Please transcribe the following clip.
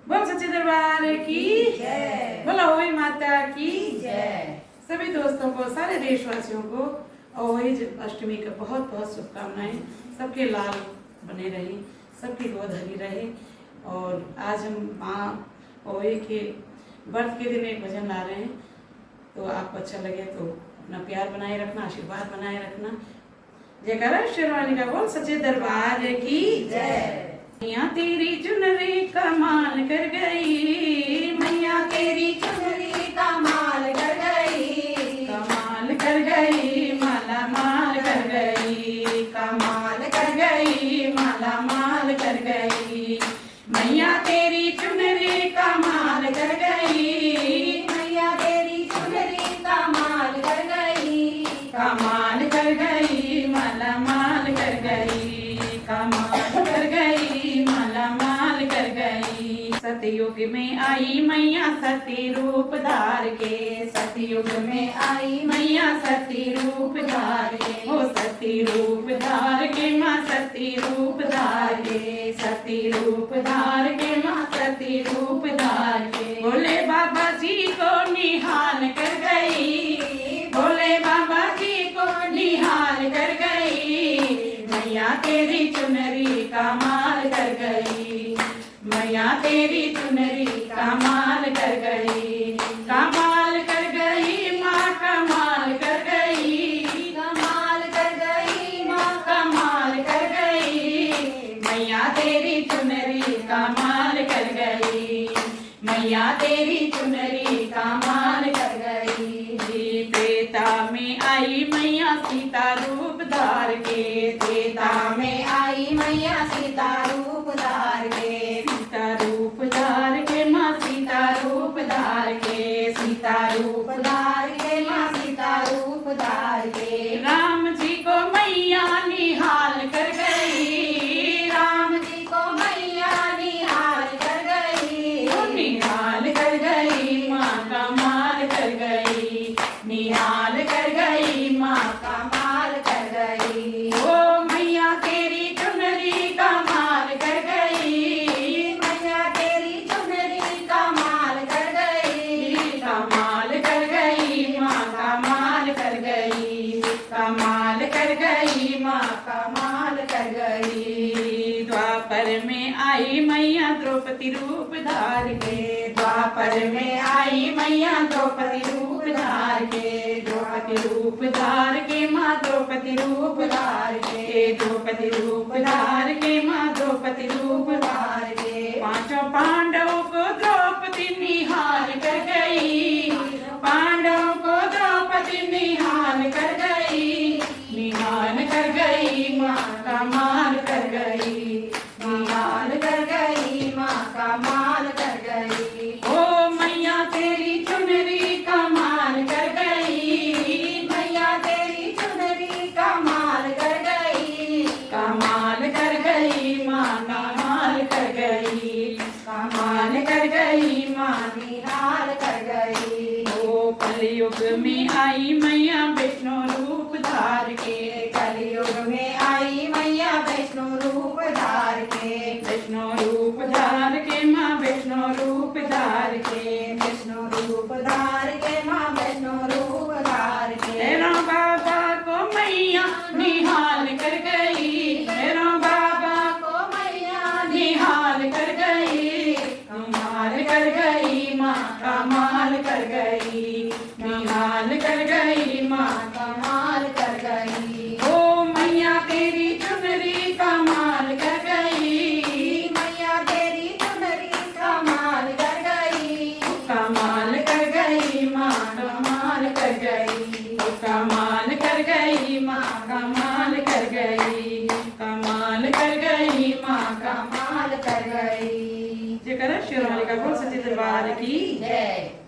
बोल सच्चे दरबार की जय। बोला होई माता की जय। सभी दोस्तों को, सारे देशवासियों को अहोई अष्टमी का बहुत बहुत शुभकामनाएं। सबके लाल बने रहे, सबकी गोद हरी रहे। और आज हम माँ अहोई के व्रत के दिन एक भजन ला रहे हैं, तो आपको अच्छा लगे तो अपना प्यार बनाए रखना, आशीर्वाद बनाए रखना। जयकारा शेरवानी का बोल सच्चे दरबार की जय। मैया तेरी चुनरी कमाल कर गई, मैया तेरी चुनरी कमाल कर गई, कमाल कर गई, माला माल कर गई, कमाल कर गई, माला माल कर गई। मैया तेरी चुनरी कमाल कर गई, मैया तेरी चुनरी कमाल कर गई, कमाल कर गई, माला माल कर गई, कमाल कर गई, माला माल कर गई। सतयुग में आई मैया सती रूप धार के, सतयुग में आई मैया सती रूप धार के, ओ सती रूप धार के माँ सती रूप धार के, सती रूप धार के माँ सती रूप धार के। भोले बाबा जी को निहाल कर गई, भोले बाबा जी को निहाल कर गई। मैया तेरी चुनरी कमाल कर गई, मैया तेरी चुनरी कमाल कर गई, कमाल कर गई माँ कमाल कर गई, कमाल कर गई माँ कमाल कर गई। मैया तेरी चुनरी कमाल कर गई, मैया तेरी चुनरी कमाल कर गई। त्रेता में आई मैया सीता रूप धार के, त्रेता में आई मैया सीता रूप धार के, सीता रूप धार के माँ सीता रूप धार के, सीता रूप धार के माँ सीता रूप धार के। राम जी को मैया निहाल कर गई, राम जी को मैया निहाल कर गई, निहाल कर गई माँ कमाल कर गई, निहाल कर गई माँ कमाल कर गई। ओ मैया तेरी चुनरी कमाल कर गई, मैया तेरी चुनरी कमाल कर गई, कमाल कर गई माँ कमाल कर गई, कमाल कर गई माँ कमाल कर गई। द्वापर में आई मैया द्रौपदी रूप धार के, द्वापर में आई मैया द्रौपदी रूप धार के, द्रौपदी रूप धार के माँ द्रौपदी रूप धार के, द्रौपदी रूप धार के माँ द्रौपदी रूप धार के। पांचों पांडवों को द्रौपदी निहाल कर गई, पांडवों को द्रौपदी निहाल कर गई, निहाल कर गई माँ कमाल कर गई, निहाल कर गई माँ कमाल कर गई। ओ मैया तेरी चुनरी कमाल कर गई, मैया तेरी चुनरी कमाल कर गई, कमाल कर गई माँ कमाल कर गई, कमाल कर गई माँ निहाल कर गई। ओ कलयुग में आई मैया विष्णु रूप धार के, कलयुग में आई मैया वैष्णो रूप धार के, विष्णु रूप धार के माँ विष्णु रूप धार के, वैष्णो रूप धार के माँ वैष्णो रूप धार के। तेरा बाबा को मैया निहाल कर गई, तेरा बाबा को मैया निहाल कर गई, कमाल कर गई माँ कमाल कर गई, निहाल कर गई माँ कमाल कर गई। ओ मैया तेरी चुनरी कमाल कर गई, मैया तेरी चुनरी कमाल कर गई, कमाल कर गई माँ कमाल कर गई, कमाल कर गई माँ कमाल कर गई, कमाल कर गई माँ कमाल कर गई। जयकारा शेरवानी का बोल सच्चे दरबार की जय।